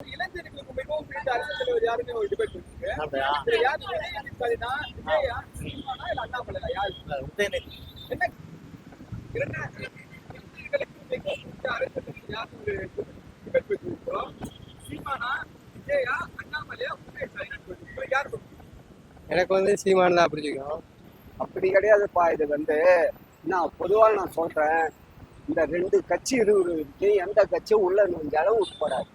இளைஞர்களுக்கு மிகவும் பிடித்த அரசியல் தலைவர் யாருன்னு ஒரு டிபேட் இருக்கு. அப்படியா? இதுல யாரு எதிர்பார்த்தீங்கன்னா விஜயா, சீமானா இல்ல அண்ணாமலையா யாரு? உதயநிதி. என்ன இரண்டு இளைஞர்களுக்கு மிகவும் பிடித்த அரசியல் தலைவர் யாருன்னு ஒரு டிபேட் வச்சிருக்கோம். சீமானா, விஜயா, அண்ணாமலையா, உதயநிதி யாரு? எனக்கு சீமான் தான் பிடிச்சிக்கும். அப்படி கிடையாதுப்பா. இது நான் பொதுவாக நான் சொல்றேன், இந்த ரெண்டு கட்சி இருக்கு, எந்த கட்சியும் உள்ள நுழைஞ்சாலும் உட்படாது.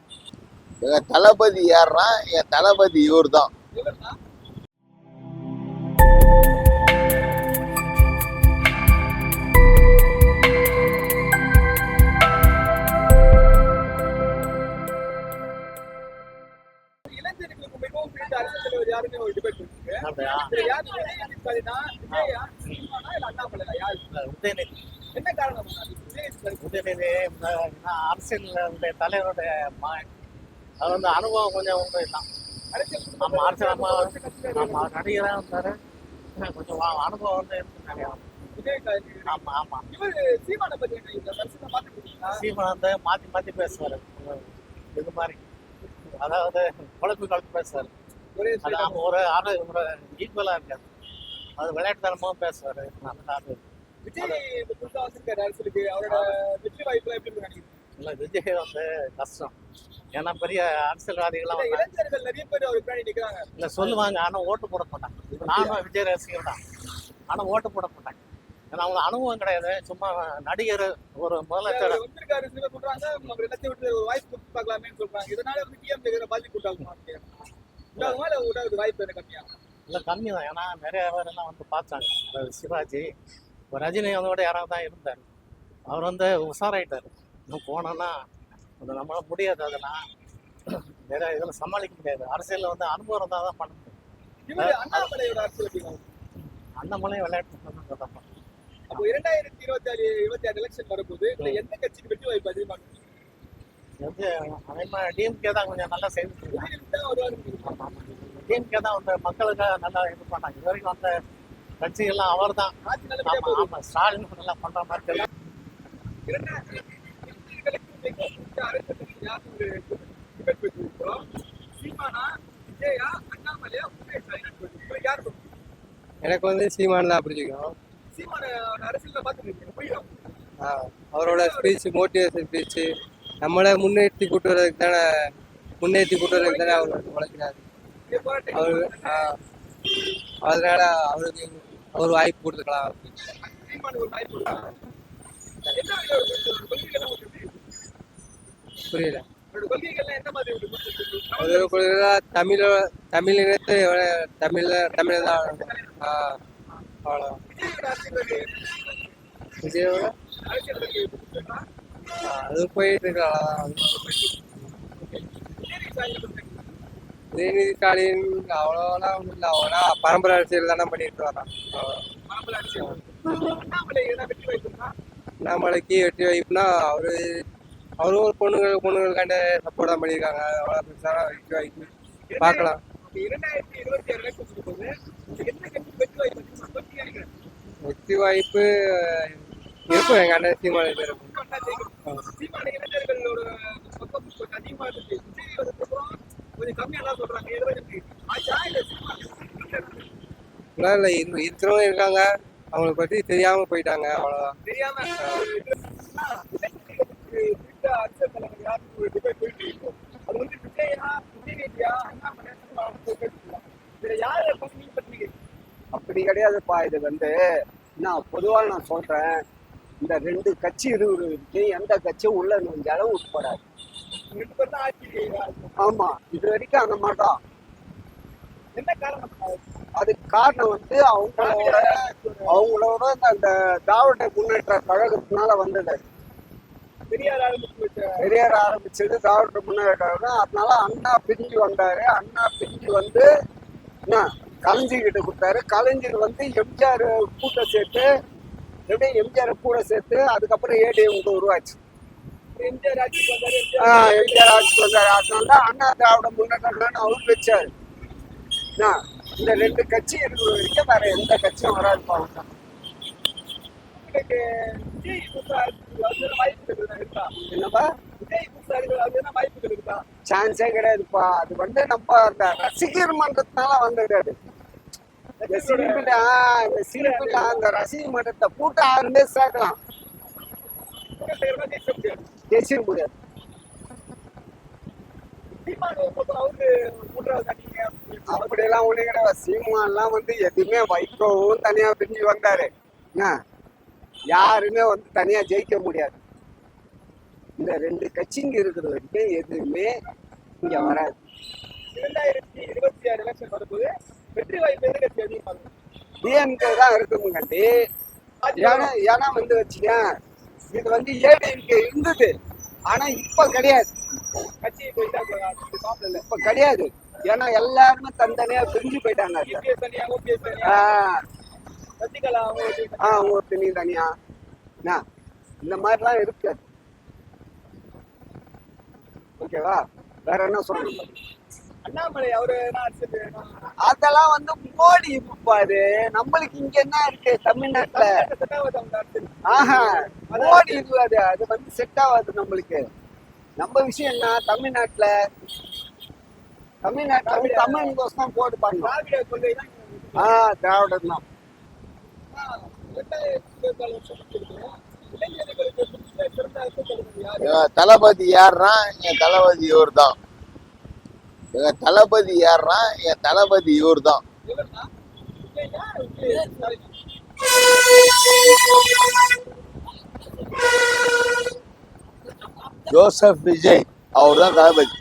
என் தளபதி யாருன்னா என் தளபதி இவர் தான். இளைஞர்களுக்கு மிகவும் பிடித்த அரசியல் தலைவர் யாருன்னு ஒரு டிபேட் இருக்கு. அப்படியா? இதுல யாரு எதிர்பார்த்தீங்கன்னா விஜயா, சீமானா இல்ல அண்ணாமலையா யாரு? உதயநிதி. என்ன காரணம்? உதயநிதி அரசியல் தலைவருடைய அது அனுபவம் கொஞ்சம் உண்டு தான். நம்ம அரசியல் நம்ம நடிகராக இருந்தாரு, கொஞ்சம் அனுபவம் இருக்கு நிறையா. ஆமா ஆமா. சீமான் மாத்தி பேசுவாரு. இது மாதிரி அதாவது குழப்பி பேசுவாரு. ஒரு ஆளு ஒரு ஈக்குவலா இருக்காது. அது விளையாட்டுத்தனமா பேசுவாரு. இல்ல விஜய் கஷ்டம். ஏன்னா பெரிய அரசியல்வாதிகள்லாம் நிறைய பேர் அவர் பின்னாடி நிக்கிறாங்க. இல்ல சொல்லுவாங்க, ஆனா ஓட்டு போட மாட்டாங்க. நானும் விஜய் ரசிகர் தான், ஆனா ஓட்டு போட மாட்டாங்க. ஏன்னா அவங்க அனுபவம் கிடையாது. சும்மா நடிகர் ஒரு முதலமைச்சர் வந்திருக்காரு சொல்றாங்க, அவர் எல்லாத்தையும் விட்டு வாய்ப்பு கொடுத்து பார்க்கலாமேன்னு சொல்றாங்க. இதனால டிஎம்கே பாதிப்பு உண்டாகுமா வாய்ப்பு கம்மியா? இல்ல கம்மி தான். ஏன்னா நிறைய பேர் எல்லாம் பார்த்தாங்க. சிவாஜி, ரஜினி அவங்களோட யாராவது தான் இருந்தார். அவர் உஷாராயிட்டாரு. இன்னும் போனோன்னா அது நம்மளால முடியாது. அதெல்லாம் வேற இதில் சமாளிக்க முடியாது. அரசியலில் அனுபவம் இருந்தால் தான் பண்ண முடியும். அண்ணாமலை விளையாட்டு சொல்றப்ப அப்போ 2026 எலெக்ஷன் வரும்போது எந்த கட்சிக்கு வெற்றி வாய்ப்பு அதிகமாக? அதே மாதிரி டிஎம்கே தான் கொஞ்சம் நல்லா செய்து. டிஎம்கே தான் மக்களுக்காக நல்லா இது பண்ணாங்க. இது வரைக்கும் கட்சிகள்லாம் அவர் தான். ஆமா, ஸ்டாலின் நல்லா பண்ற மாதிரி தெரியல. எனக்கு சீமான் தான் பிடிச்சிக்கும். அவரோட ஸ்பீச், மோட்டிவேஷன் ஸ்பீச் நம்மளை முன்னேற்றி கூட்டு வர்றதுக்கு தானே அவர் உழைக்கிறாரு. அதனால அவருக்கு அவர் வாய்ப்பு கொடுத்துக்கலாம். புரியல. தமிழ் இனத்தை தமிழ் தான். அவ்வளோ விஜயோட அது போயிட்டு இருக்கு. உதயநிதி ஸ்டாலின் அவ்வளோலாம் ஒன்றும் இல்லை. அவ்வளோனா பரம்பரை அரசியல் தானே பண்ணிட்டு வரான். அண்ணாமலைக்கு வெற்றி வாய்ப்புனா அவரும் ஒரு பொண்ணுங்களுக்காண்ட சப்போர்ட் தான் பண்ணியிருக்காங்க. அவ்வளோ பெருசாக வெற்றி வாய்ப்பு பார்க்கலாம். வெற்றி வாய்ப்பு இருக்கும். எங்கள் அண்ணன் சீமான் இருக்கும். இல்லை இருக்கிறவங்க இருக்காங்க, அவங்களை பற்றி தெரியாம போயிட்டாங்க. அவ்வளோதான். அப்படி கிடையாதுப்பா. இது நான் பொதுவாக நான் சொல்றேன், இந்த ரெண்டு கட்சி இருக்கு, எந்த கட்சியும் உள்ள நுழைஞ்சாலும் உட்படாது. ஆமா, இது வரைக்கும் அந்த மாதிரி தான். என்ன காரணம்? அதுக்கு காரணம் அவங்களோட அந்த திராவிட முன்னேற்ற கழகத்தினால வந்தது. பெரியார் ஆரம்பிச்சது திராவிட முன்னேற்ற கழகம். அதனால அண்ணா பிரிஞ்சு வந்தாரு. அண்ணா பிரிஞ்சு என்ன கலைஞர்கிட்ட கொடுத்தாரு. கலைஞர் எம்ஜிஆர் கூட்ட சேர்த்து எம்ஜிஆர் கூட சேர்த்து அதுக்கப்புறம் ஏடிஎம் உருவாச்சு. எம்ஜிஆர் ஆட்சிக்கு வந்தாரு. அதனால அண்ணா திராவிட முன்னேற்ற கழகம் அவர் வச்சாரு. இந்த ரெண்டு கட்சி இருக்கிற வரைக்கும் வேற எந்த கட்சியும் வராது. வாய்ப்புகள் இருக்கா? என்னப்பா விஜய் புதுசா இருக்கிற வாய்ப்புகள் இருக்கா? சான்ஸே கிடையாதுப்பா. அது வந்து நம்ம அந்த ரசிகர் மன்றத்தினால வந்தது. இந்த சிரிப்பில் அந்த ரசிகர் மன்றத்தை கூட்டம் 6 பேர் சேர்க்கலாம், கூட்டத்தேர்தல் ஜெயிக்க முடியாது. ஜெயிச்சிட முடியாது. சீமானை பொறுத்தவரை அவருக்கு மூன்றாவது அணிங்க அப்படின்னு சொல்லி அப்படியெல்லாம் ஒண்ணு கிடையாது. சீமான்லாம் வந்து எதுவுமே வைக்கவும் தனியா பிரிஞ்சு வந்தாரு. என்ன யாருமே வந்து தனியா ஜெயிக்க முடியாது. இந்த 2 கட்சிங்க இருக்கிற வரைக்கும் எதுவுமே இங்க வராது. 2026 எலெக்ஷன் வரும்போது வெற்றி வாய்ப்பு எந்த கட்சி அதிகமா இருக்கும்? டிஎம்கே தான் இருக்குமுங்கண்டி. ஏன்னா வந்து வச்சுக்க, இது வந்து ஏடிஎம்கே இருந்தது, ஆனா இப்ப கிடையாது. கட்சி போயிட்டா மாப்பிள்ள இல்ல. இப்ப கிடையாது. ஏன்னா எல்லாருமே தனித்தனியா பிரிஞ்சு போயிட்டாங்க. இபிஎஸ் தனியா, ஓபிஎஸ் தனியா, சசிகலா அவங்க ஒரு தனி தனியா என்ன இந்த மாதிரிலாம் இருக்கு. ஓகேவா? வேற என்ன சொல்லணும்? அண்ணாமலை அவரு அதெல்லாம் வந்து மோடி பாரு. நம்மளுக்கு இங்க என்ன இருக்கு தமிழ்நாட்டுல? ஆஹா, மோடி இது அது வந்து செட் ஆகாது நம்மளுக்கு. நம்ம விஷயம் என்ன, தமிழ்நாட்டுல வந்து தமிழ் கோசம் போட்டு பண்ணலாம். திராவிடர் தான். தளபதி யாருன்னா என் தளபதி இவர் தான். எங்க தளபதி யாருன்னா என் தளபதி இவர் தான். ஜோசப் விஜய் அவர் தான் தளபதி.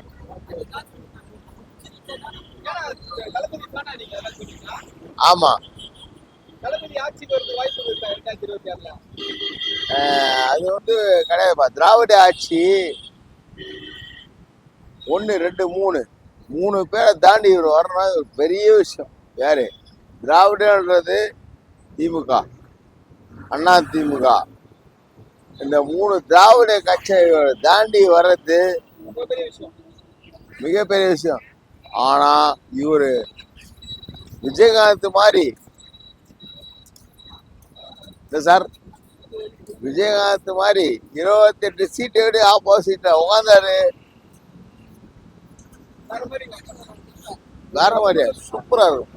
ஆமா, தளபதி ஆட்சிக்கு வரது வாய்ப்பு இருக்கா 2026ல? அது வந்து கிடையாதுப்பா. திராவிட ஆட்சி 1 2 3 பேரை தாண்டி இவர் வரணும், ஒரு பெரிய விஷயம். யாரு? திராவிடன்றது திமுக, அண்ணா திமுக, இந்த 3 திராவிட கட்சியை தாண்டி வர்றது மிகப்பெரிய விஷயம். ஆனா இவரு விஜயகாந்த் மாதிரி இல்லை சார், விஜயகாந்த் மாதிரி 28 சீட்டு ஆப்போசிட்ல உட்காந்தாரு. வேற மாதிரியா சூப்பரா இருக்கும்.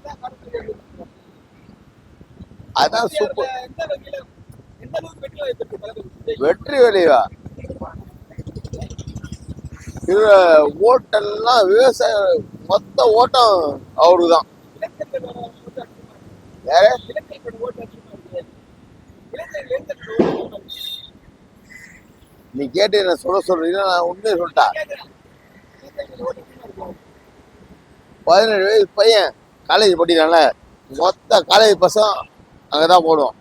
அதான் சூப்பர். வெற்றி வெளிவா ஓட்டெல்லாம் விவசாய மொத்த ஓட்டம் அவருதான். யாரு? நீ கேட்டு என்ன சொல்றீங்க? நான் உண்மையை சொல்லிட்டா. 17 வயசு பையன் காலேஜ் படிக்கிறான்ல, மொத்த காலேஜ் பசங்க அங்கதான் போடுவோம்.